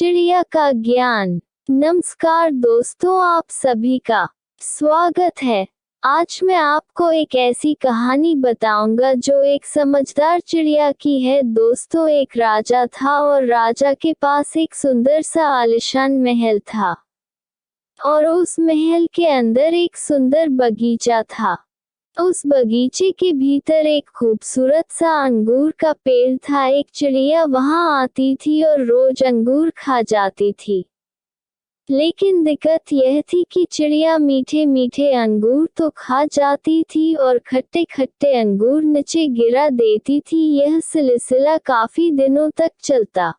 चिड़िया का ज्ञान। नमस्कार दोस्तों, आप सभी का स्वागत है। आज मैं आपको एक ऐसी कहानी बताऊंगा जो एक समझदार चिड़िया की है। दोस्तों, एक राजा था और राजा के पास एक सुंदर सा आलीशान महल था और उस महल के अंदर एक सुंदर बगीचा था। उस बगीचे के भीतर एक खूबसूरत सा अंगूर का पेड़ था। एक चिड़िया वहां आती थी और रोज अंगूर खा जाती थी। लेकिन दिक्कत यह थी कि चिड़िया मीठे मीठे अंगूर तो खा जाती थी और खट्टे खट्टे अंगूर नीचे गिरा देती थी। यह सिलसिला काफी दिनों तक चलता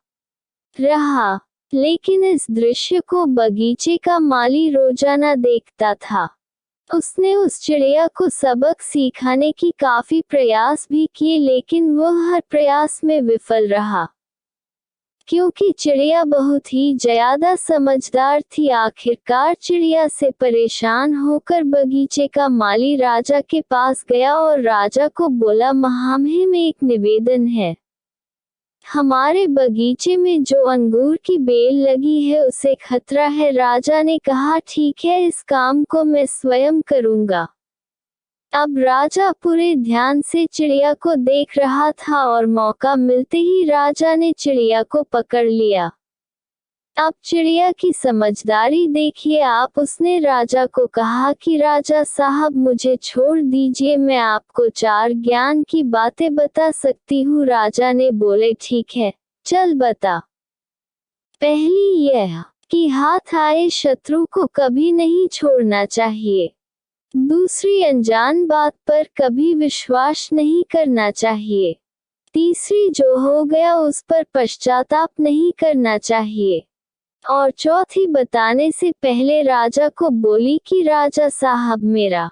रहा, लेकिन इस दृश्य को बगीचे का माली रोजाना देखता था। उसने उस चिड़िया को सबक सिखाने की काफी प्रयास भी किए, लेकिन वह हर प्रयास में विफल रहा, क्योंकि चिड़िया बहुत ही ज्यादा समझदार थी। आखिरकार चिड़िया से परेशान होकर बगीचे का माली राजा के पास गया और राजा को बोला, हमें एक निवेदन है। हमारे बगीचे में जो अंगूर की बेल लगी है उसे खतरा है। राजा ने कहा, ठीक है, इस काम को मैं स्वयं करूंगा। अब राजा पूरे ध्यान से चिड़िया को देख रहा था और मौका मिलते ही राजा ने चिड़िया को पकड़ लिया। अब चिड़िया की समझदारी देखिए आप। उसने राजा को कहा कि राजा साहब, मुझे छोड़ दीजिए, मैं आपको 4 ज्ञान की बातें बता सकती हूँ। राजा ने बोले, ठीक है, चल बता। पहली यह कि हाथ आए शत्रु को कभी नहीं छोड़ना चाहिए। दूसरी, अनजान बात पर कभी विश्वास नहीं करना चाहिए। तीसरी, जो हो गया उस पर पश्चाताप नहीं करना चाहिए। और चौथी, बताने से पहले राजा को बोली कि राजा साहब, मेरा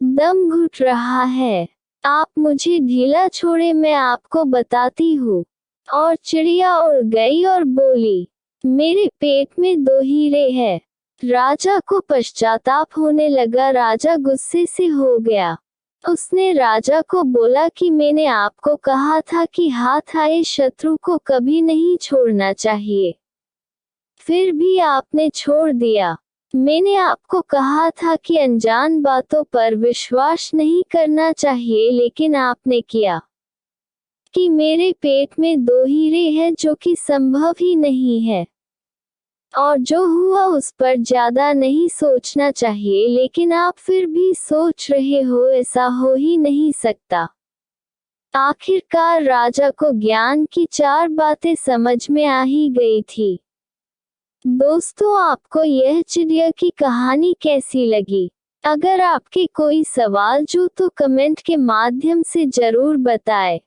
दम घुट रहा है, आप मुझे ढीला छोड़े, मैं आपको बताती हूँ। और चिड़िया उड़ गई और बोली, मेरे पेट में 2 हीरे हैं। राजा को पश्चाताप होने लगा। राजा गुस्से से हो गया। उसने राजा को बोला कि मैंने आपको कहा था कि हाथ आए शत्रु को कभी नहीं छोड़ना चाहिए, फिर भी आपने छोड़ दिया। मैंने आपको कहा था कि अनजान बातों पर विश्वास नहीं करना चाहिए, लेकिन आपने किया। कि मेरे पेट में 2 हीरे हैं, जो कि संभव ही नहीं है। और जो हुआ उस पर ज्यादा नहीं सोचना चाहिए, लेकिन आप फिर भी सोच रहे हो, ऐसा हो ही नहीं सकता। आखिरकार राजा को ज्ञान की 4 बातें समझ में आ ही गई थी। दोस्तों, आपको यह चिड़िया की कहानी कैसी लगी? अगर आपके कोई सवाल जो तो कमेंट के माध्यम से जरूर बताएं।